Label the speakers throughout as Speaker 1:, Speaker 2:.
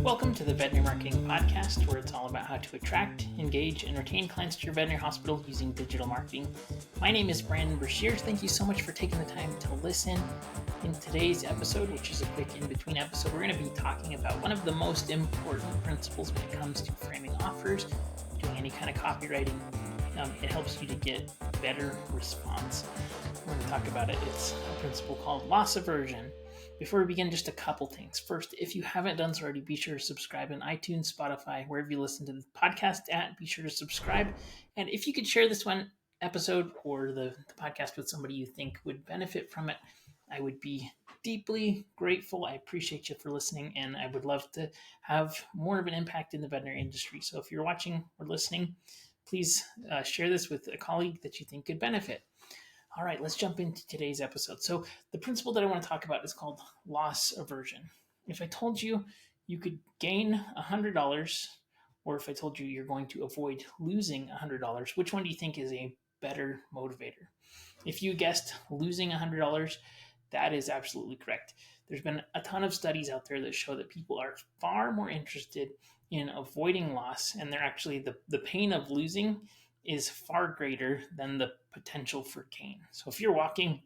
Speaker 1: Welcome to the Veterinary Marketing Podcast, where it's all about how to attract, engage, and retain clients to your veterinary hospital using digital marketing. My name is Brandon Brashears. Thank you so much for taking the time to listen. In today's episode, which is a quick in-between episode, we're going to be talking about one of the most important principles when it comes to framing offers, doing any kind of copywriting. It helps you to get better response. We're going to talk about it. It's a principle called loss aversion. Before we begin, just a couple things. First, if you haven't done so already, be sure to subscribe on iTunes, Spotify, wherever you listen to the podcast at. Be sure to subscribe. And if you could share this one episode or the podcast with somebody you think would benefit from it, I would be deeply grateful. I appreciate you for listening, and I would love to have more of an impact in the veterinary industry. So if you're watching or listening, please share this with a colleague that you think could benefit. All right, let's jump into today's episode. So the principle that I want to talk about is called loss aversion. If I told you you could gain $100, or if I told you you're going to avoid losing $100, which one do you think is a better motivator? If you guessed losing $100, that is absolutely correct. There's been a ton of studies out there that show that people are far more interested in avoiding loss, and they're actually the pain of losing is far greater than the potential for gain. So if you're walking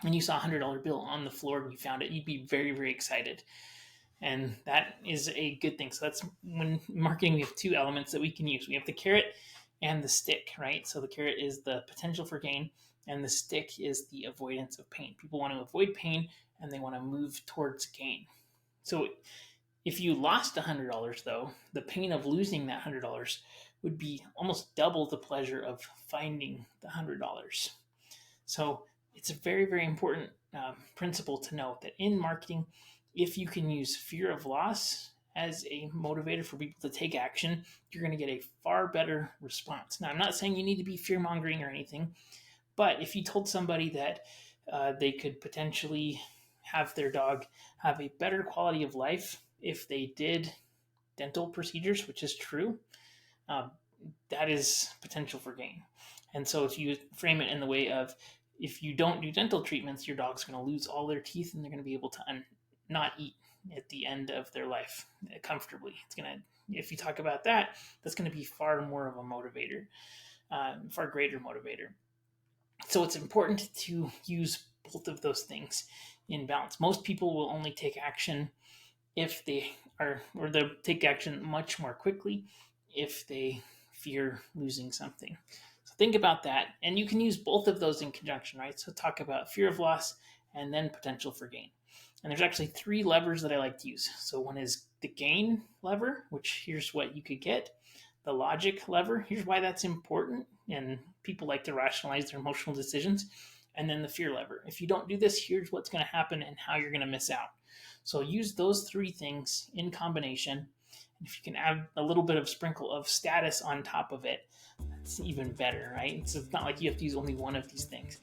Speaker 1: and you saw a $100 bill on the floor and you found it, you'd be very, very excited. And that is a good thing. So that's when marketing, we have two elements that we can use. We have the carrot and the stick, right? So the carrot is the potential for gain, and the stick is the avoidance of pain. People want to avoid pain and they want to move towards gain. So if you lost $100 though, the pain of losing that $100 would be almost double the pleasure of finding the $100. So it's a very, very important principle to note that in marketing, if you can use fear of loss as a motivator for people to take action, you're going to get a far better response. Now, I'm not saying you need to be fear mongering or anything, but if you told somebody that they could potentially have their dog have a better quality of life if they did dental procedures, which is true, that is potential for gain. And so if you frame it in the way of, if you don't do dental treatments, your dog's going to lose all their teeth and they're going to be able to not eat at the end of their life comfortably. If you talk about that, that's going to be far more of a motivator, far greater motivator. So it's important to use both of those things in balance. Most people will only take action if they are, or they'll take action much more quickly if they fear losing something. So think about that. And you can use both of those in conjunction, right? So talk about fear of loss and then potential for gain. And there's actually three levers that I like to use. So one is the gain lever, which here's what you could get. The logic lever, here's why that's important. And people like to rationalize their emotional decisions. And then the fear lever. If you don't do this, here's what's going to happen and how you're going to miss out. So use those three things in combination. And if you can add a little bit of sprinkle of status on top of it, that's even better, right? So it's not like you have to use only one of these things.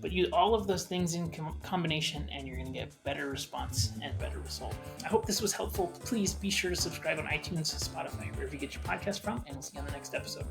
Speaker 1: But use all of those things in combination and you're going to get better response and better result. I hope this was helpful. Please be sure to subscribe on iTunes, Spotify, wherever you get your podcast from, and we'll see you on the next episode.